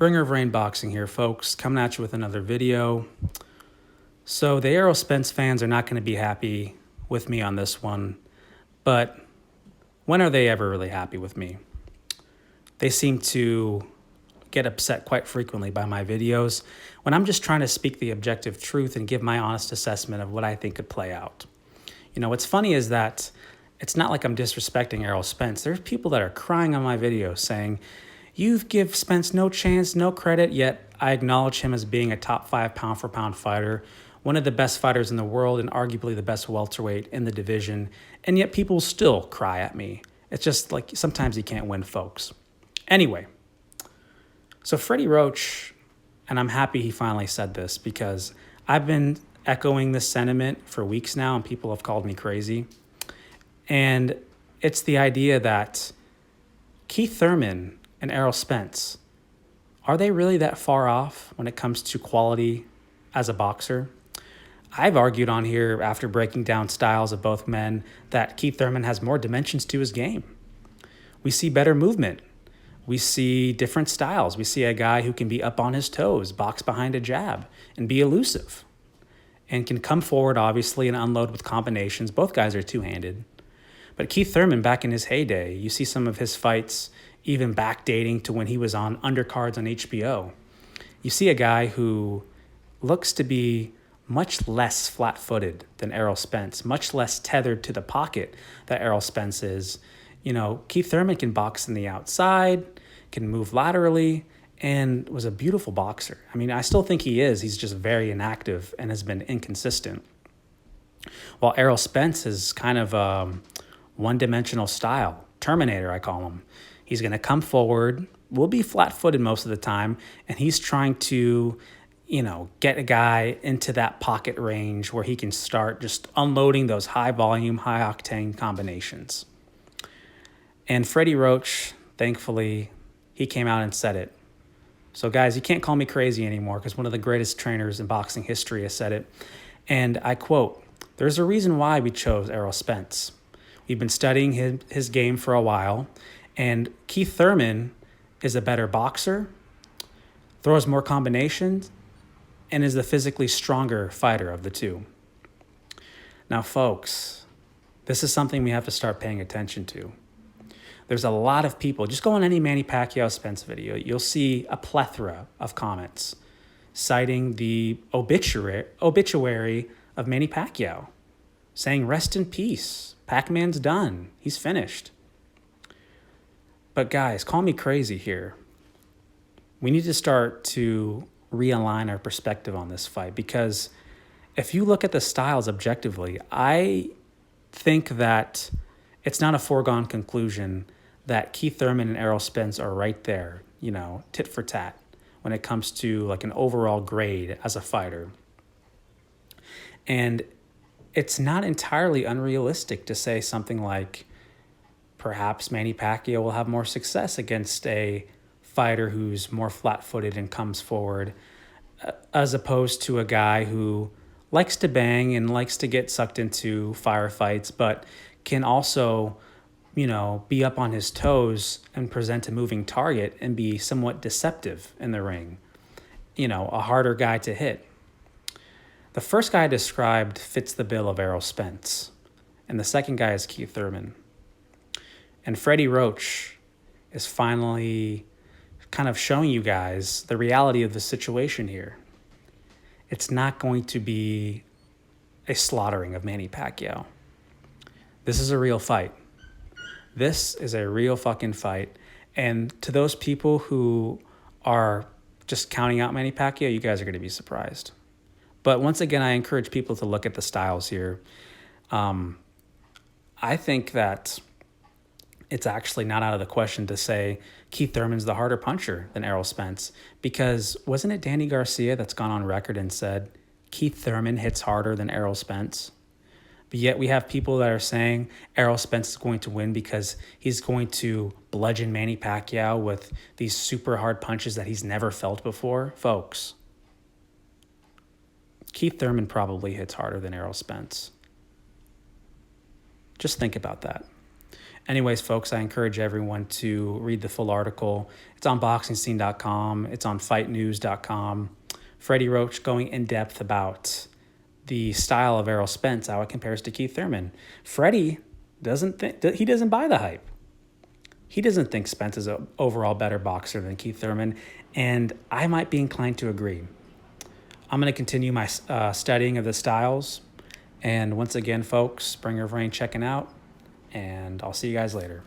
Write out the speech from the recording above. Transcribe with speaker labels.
Speaker 1: Bringer of Rain Boxing here, folks, coming at you with another video. So the Errol Spence fans are not going to be happy with me on this one, but when are they ever really happy with me? They seem to get upset quite frequently by my videos when I'm just trying to speak the objective truth and give my honest assessment of what I think could play out. You know, what's funny is that it's not like I'm disrespecting Errol Spence. There's people that are crying on my videos saying, "You give Spence no chance, no credit," yet I acknowledge him as being a top 5 pound-for-pound fighter, one of the best fighters in the world and arguably the best welterweight in the division, and yet people still cry at me. It's just like sometimes you can't win, folks. Anyway, so Freddie Roach, and I'm happy he finally said this because I've been echoing this sentiment for weeks now and people have called me crazy. And it's the idea that Keith Thurman and Errol Spence, are they really that far off when it comes to quality as a boxer? I've argued on here after breaking down styles of both men that Keith Thurman has more dimensions to his game. We see better movement. We see different styles. We see a guy who can be up on his toes, box behind a jab, and be elusive, and can come forward, obviously, and unload with combinations. Both guys are two-handed. But Keith Thurman, back in his heyday, you see some of his fights even backdating to when he was on undercards on HBO. You see a guy who looks to be much less flat-footed than Errol Spence, much less tethered to the pocket that Errol Spence is. You know, Keith Thurman can box in the outside, can move laterally, and was a beautiful boxer. I mean, I still think he is. He's just very inactive and has been inconsistent. While Errol Spence is kind of one-dimensional style. Terminator, I call him. He's going to come forward, will be flat-footed most of the time, and he's trying to, get a guy into that pocket range where he can start just unloading those high-volume, high-octane combinations. And Freddie Roach, thankfully, he came out and said it. So, guys, you can't call me crazy anymore because one of the greatest trainers in boxing history has said it. And I quote, "There's a reason why we chose Errol Spence. We've been studying his game for a while, and Keith Thurman is a better boxer, throws more combinations, and is the physically stronger fighter of the two." Now, folks, this is something we have to start paying attention to. There's a lot of people, just go on any Manny Pacquiao Spence video, you'll see a plethora of comments citing the obituary of Manny Pacquiao, saying, "Rest in peace. Pac-Man's done. He's finished." But guys, call me crazy here. We need to start to realign our perspective on this fight because if you look at the styles objectively, I think that it's not a foregone conclusion that Keith Thurman and Errol Spence are right there, tit for tat when it comes to like an overall grade as a fighter. And it's not entirely unrealistic to say something like perhaps Manny Pacquiao will have more success against a fighter who's more flat-footed and comes forward as opposed to a guy who likes to bang and likes to get sucked into firefights, but can also, be up on his toes and present a moving target and be somewhat deceptive in the ring. A harder guy to hit. The first guy I described fits the bill of Errol Spence, and the second guy is Keith Thurman. And Freddie Roach is finally kind of showing you guys the reality of the situation here. It's not going to be a slaughtering of Manny Pacquiao. This is a real fight. This is a real fucking fight. And to those people who are just counting out Manny Pacquiao, you guys are going to be surprised. But once again, I encourage people to look at the styles here. I think that it's actually not out of the question to say Keith Thurman's the harder puncher than Errol Spence because wasn't it Danny Garcia that's gone on record and said Keith Thurman hits harder than Errol Spence? But yet we have people that are saying Errol Spence is going to win because he's going to bludgeon Manny Pacquiao with these super hard punches that he's never felt before. Folks, Keith Thurman probably hits harder than Errol Spence. Just think about that. Anyways, folks, I encourage everyone to read the full article. It's on boxingscene.com. It's on fightnews.com. Freddie Roach going in depth about the style of Errol Spence, how it compares to Keith Thurman. Freddie doesn't buy the hype. He doesn't think Spence is an overall better boxer than Keith Thurman, and I might be inclined to agree. I'm going to continue my studying of the styles. And once again, folks, Springer of Rain checking out, and I'll see you guys later.